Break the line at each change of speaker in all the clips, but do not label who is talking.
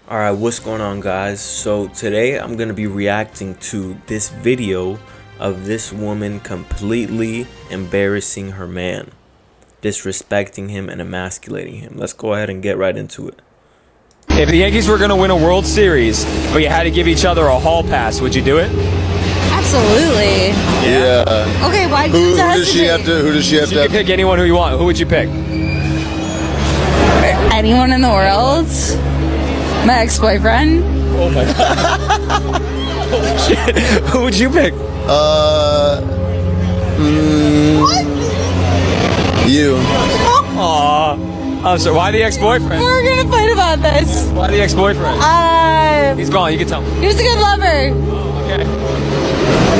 Alright, what's going on, guys? So today I'm gonna be reacting to this video of this woman completely embarrassing her man, disrespecting him and emasculating him. Let's go ahead and get right into it.
If the Yankees were going to win a World Series, but you had to give each other a hall pass, would you do it?
Absolutely.
Yeah.
Okay, why
Who does she have to? Who does she have
You could
to?
pick anyone who you want. Who would you pick?
Anyone in the world? My ex-boyfriend?
Oh my god. Holy shit. Who would you pick?
You.
Aw. I'm sorry. Why the ex-boyfriend?
We're gonna fight about this.
Why the ex-boyfriend? He's gone. You can tell me.
He was a good lover.
Okay.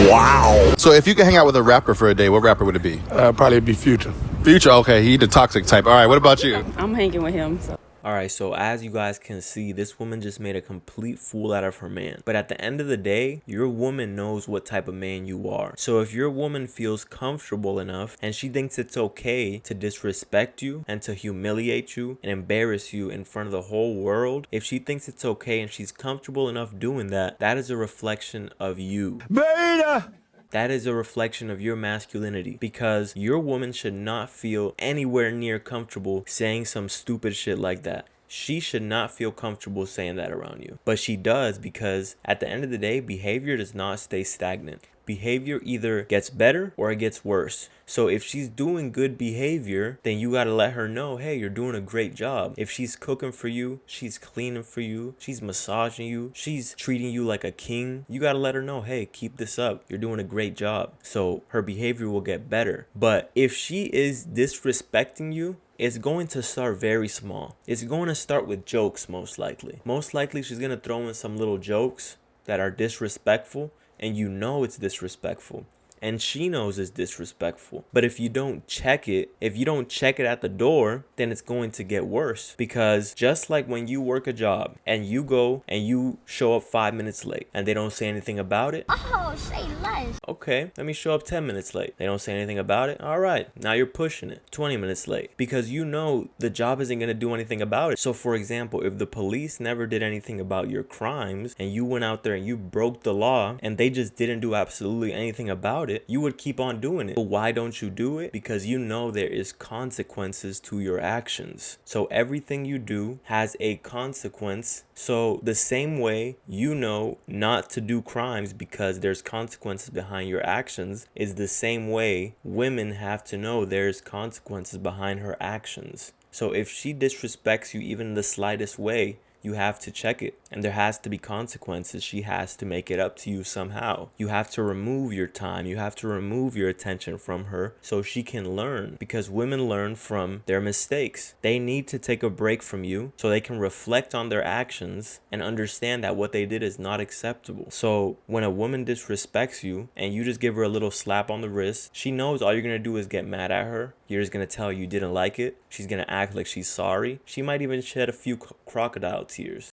Wow. So if you could hang out with a rapper for a day, what rapper would it be?
Probably be Future.
Future. Okay, he the toxic type. All right. What about you?
I'm hanging with him. So.
Alright, so as you guys can see, this woman just made a complete fool out of her man. But at the end of the day, your woman knows what type of man you are. So if your woman feels comfortable enough and she thinks it's okay to disrespect you and to humiliate you and embarrass you in front of the whole world, if she thinks it's okay and she's comfortable enough doing that, that is a reflection of you.
Beta!
That is a reflection of your masculinity, because your woman should not feel anywhere near comfortable saying some stupid shit like that. She should not feel comfortable saying that around you. But she does, because at the end of the day, behavior does not stay stagnant. Behavior either gets better or it gets worse. So if she's doing good behavior, then you gotta let her know, hey, you're doing a great job. If she's cooking for you, she's cleaning for you, she's massaging you, she's treating you like a king, you gotta let her know, hey, keep this up. You're doing a great job. So her behavior will get better. But if she is disrespecting you, it's going to start very small. It's going to start with jokes, most likely. Most likely she's gonna throw in some little jokes that are disrespectful, and you know it's disrespectful, and she knows it's disrespectful. But if you don't check it, at the door, then it's going to get worse. Because just like when you work a job and you go and you show up 5 minutes late and they don't say anything about it.
Oh, say less.
Okay, let me show up 10 minutes late. They don't say anything about it. All right, now you're pushing it. 20 minutes late. Because you know the job isn't going to do anything about it. So for example, if the police never did anything about your crimes and you went out there and you broke the law and they just didn't do absolutely anything about it, you would keep on doing it. But why don't you do it? Because you know there is consequences to your actions. So everything you do has a consequence. So the same way you know not to do crimes because there's consequences behind your actions, is the same way women have to know there's consequences behind her actions. So if she disrespects you even in the slightest way, you have to check it, and there has to be consequences. She has to make it up to you somehow. You have to remove your time. You have to remove your attention from her so she can learn, because women learn from their mistakes. They need to take a break from you so they can reflect on their actions and understand that what they did is not acceptable. So when a woman disrespects you and you just give her a little slap on the wrist, she knows all you're going to do is get mad at her. You're just going to tell her you didn't like it. She's going to act like she's sorry. She might even shed a few crocodile tears.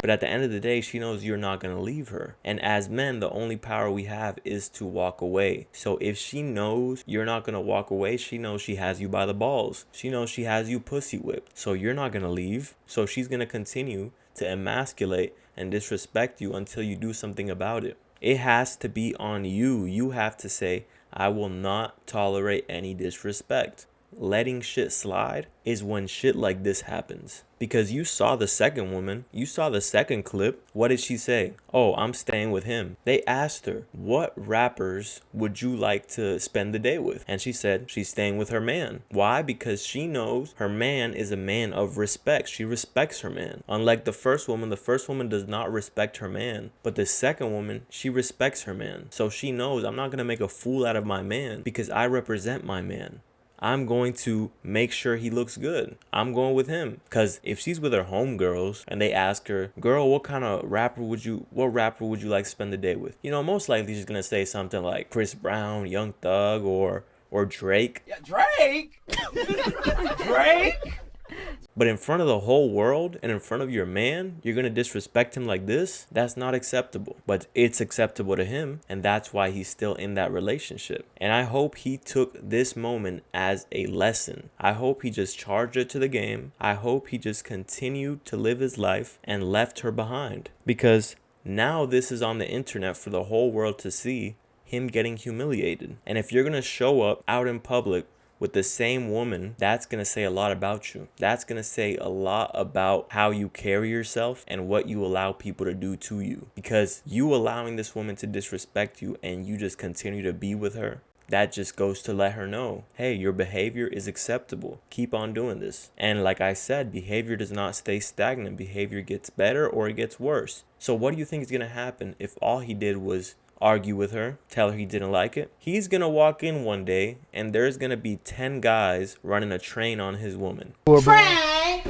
But at the end of the day, she knows you're not going to leave her. And as men, the only power we have is to walk away. So if she knows you're not going to walk away, she knows she has you by the balls. She knows she has you pussy whipped. So you're not going to leave. So she's going to continue to emasculate and disrespect you until you do something about it. It has to be on you. You have to say, I will not tolerate any disrespect. Letting shit slide is when shit like this happens. Because you saw the second woman, you saw the second clip. What did she say? Oh, I'm staying with him. They asked her, what rappers would you like to spend the day with? And she said she's staying with her man. Why? Because she knows her man is a man of respect. She respects her man. Unlike the first woman does not respect her man. But the second woman, she respects her man. So she knows, I'm not going to make a fool out of my man because I represent my man. I'm going to make sure he looks good. I'm going with him. Because if she's with her homegirls and they ask her, girl, what rapper would you like to spend the day with? You know, most likely she's going to say something like Chris Brown, Young Thug, or Drake.
Yeah, Drake? Drake?
But in front of the whole world and in front of your man, you're going to disrespect him like this? That's not acceptable. But it's acceptable to him, and that's why he's still in that relationship. And I hope he took this moment as a lesson. I hope he just charged it to the game. I hope he just continued to live his life and left her behind. Because now this is on the internet for the whole world to see, him getting humiliated. And if you're going to show up out in public with the same woman, that's going to say a lot about you. That's going to say a lot about how you carry yourself and what you allow people to do to you. Because you allowing this woman to disrespect you and you just continue to be with her, that just goes to let her know, hey, your behavior is acceptable. Keep on doing this. And like I said, behavior does not stay stagnant. Behavior gets better or it gets worse. So what do you think is going to happen if all he did was argue with her, tell her he didn't like it? He's going to walk in one day and there's going to be 10 guys running a train on his woman.
Train!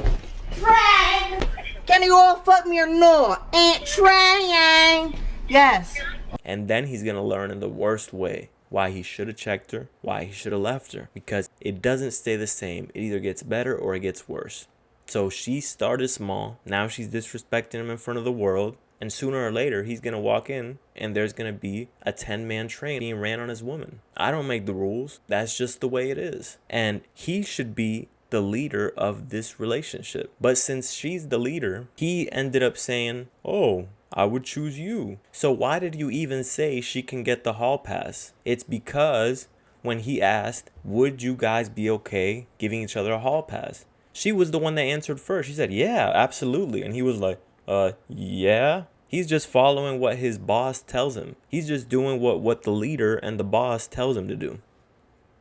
Can you all fuck me or not? Ain't train! Yes.
And then he's going to learn in the worst way why he should have checked her, why he should have left her. Because it doesn't stay the same. It either gets better or it gets worse. So she started small. Now she's disrespecting him in front of the world. And sooner or later, he's going to walk in and there's going to be a 10-man train being ran on his woman. I don't make the rules. That's just the way it is. And he should be the leader of this relationship. But since she's the leader, he ended up saying, oh, I would choose you. So why did you even say she can get the hall pass? It's because when he asked, would you guys be okay giving each other a hall pass? She was the one that answered first. She said, yeah, absolutely. And he was like, yeah. He's just following what his boss tells him. He's just doing what the leader and the boss tells him to do.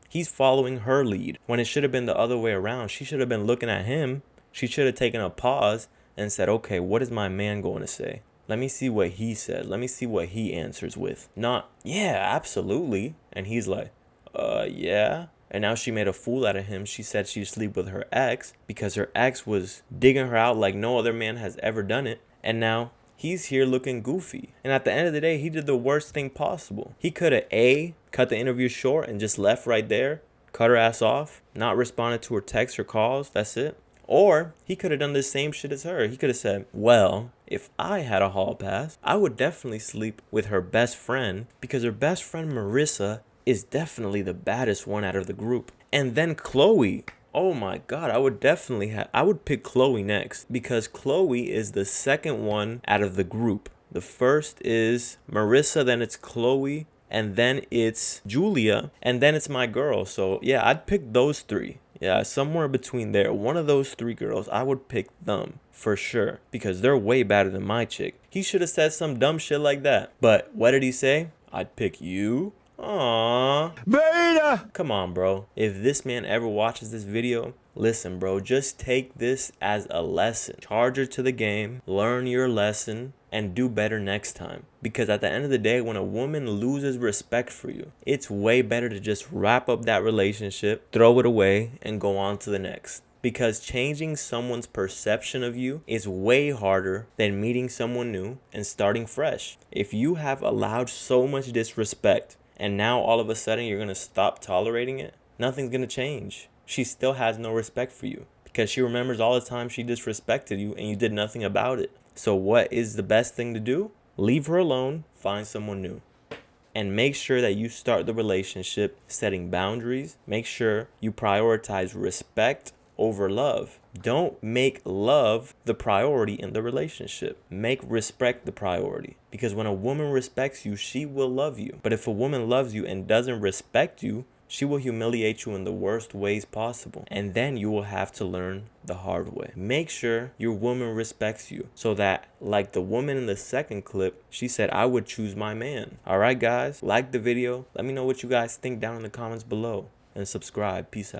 He's following her lead when it should have been the other way around. She should have been looking at him. She should have taken a pause and said, okay, what is my man going to say? Let me see what he said. Let me see what he answers with. Not, yeah, absolutely. And he's like, yeah. And now she made a fool out of him. She said she'd sleep with her ex because her ex was digging her out like no other man has ever done it. And now he's here looking goofy. And at the end of the day, he did the worst thing possible. He could have A, cut the interview short and just left right there, cut her ass off, not responded to her texts or calls. That's it. Or he could have done the same shit as her. He could have said, well, if I had a hall pass, I would definitely sleep with her best friend because her best friend Marissa is definitely the baddest one out of the group. And then Chloe. Oh my God, I would pick Chloe next because Chloe is the second one out of the group. The first is Marissa, then it's Chloe, and then it's Julia, and then it's my girl. So yeah, I'd pick those three. Yeah, somewhere between there. One of those three girls, I would pick them for sure because they're way better than my chick. He should have said some dumb shit like that. But what did he say? I'd pick you. Aww. Beta! Come on, bro. If this man ever watches this video, listen, bro, just take this as a lesson. Charge her to the game, learn your lesson, and do better next time. Because at the end of the day, when a woman loses respect for you, it's way better to just wrap up that relationship, throw it away, and go on to the next. Because changing someone's perception of you is way harder than meeting someone new and starting fresh. If you have allowed so much disrespect, and now all of a sudden you're going to stop tolerating it, nothing's going to change. She still has no respect for you because she remembers all the time she disrespected you and you did nothing about it. So what is the best thing to do? Leave her alone, find someone new. And make sure that you start the relationship setting boundaries. Make sure you prioritize respect over love. Don't make love the priority in the relationship. Make respect the priority. Because when a woman respects you, she will love you. But if a woman loves you and doesn't respect you, she will humiliate you in the worst ways possible. And then you will have to learn the hard way. Make sure your woman respects you so that, like the woman in the second clip, she said, I would choose my man. All right, guys, like the video. Let me know what you guys think down in the comments below and subscribe. Peace out.